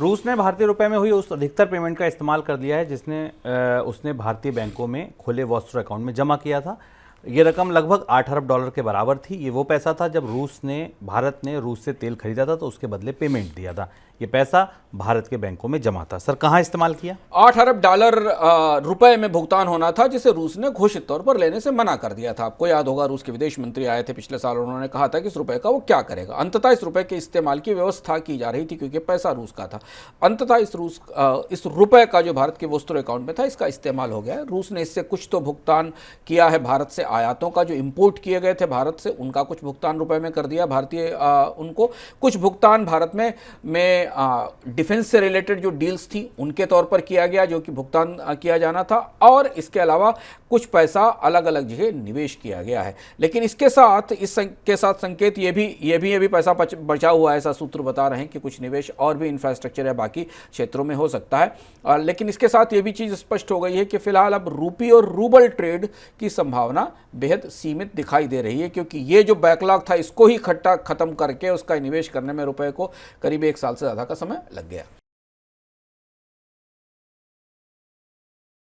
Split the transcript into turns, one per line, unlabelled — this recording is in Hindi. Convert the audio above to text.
रूस ने भारतीय रुपए में हुई उस अधिकतर पेमेंट का इस्तेमाल कर लिया है जिसने उसने भारतीय बैंकों में खुले वॉस्टर अकाउंट में जमा किया था। ये रकम लगभग 8 अरब डॉलर के बराबर थी। ये वो पैसा था जब भारत ने रूस से तेल खरीदा था तो उसके बदले पेमेंट दिया था। ये पैसा भारत के बैंकों में जमा था। सर, कहाँ इस्तेमाल किया?
8 अरब डॉलर रुपए में भुगतान होना था, जिसे रूस ने घोषित तौर पर लेने से मना कर दिया था। आपको याद होगा, रूस के विदेश मंत्री आए थे पिछले साल, उन्होंने कहा था कि इस रुपए का वो क्या करेगा। अंततः इस रुपए के इस्तेमाल की व्यवस्था की जा रही थी क्योंकि पैसा रूस का था। अंततः इस रुपए का जो भारत के वस्तु अकाउंट में था, इसका इस्तेमाल हो गया है। रूस ने इससे कुछ तो भुगतान किया है भारत से, आयातों का जो इंपोर्ट किए गए थे भारत से, उनका कुछ भुगतान रुपए में कर दिया भारतीय उनको। कुछ भुगतान भारत में डिफेंस से रिलेटेड जो डील्स थी उनके तौर पर किया गया, जो कि भुगतान किया जाना था। और इसके अलावा कुछ पैसा अलग अलग जगह निवेश किया गया है। लेकिन इसके साथ संकेत ये भी पैसा बचा हुआ है, ऐसा सूत्र बता रहे हैं कि कुछ निवेश और भी इंफ्रास्ट्रक्चर या बाकी क्षेत्रों में हो सकता है। लेकिन इसके साथ ये भी चीज़ स्पष्ट हो गई है कि फिलहाल अब रूपी और रूबल ट्रेड की संभावना बेहद सीमित दिखाई दे रही है, क्योंकि ये जो बैकलॉग था इसको ही खत्म करके उसका निवेश करने में रुपए को करीब 1 साल से ज़्यादा का समय लग गया।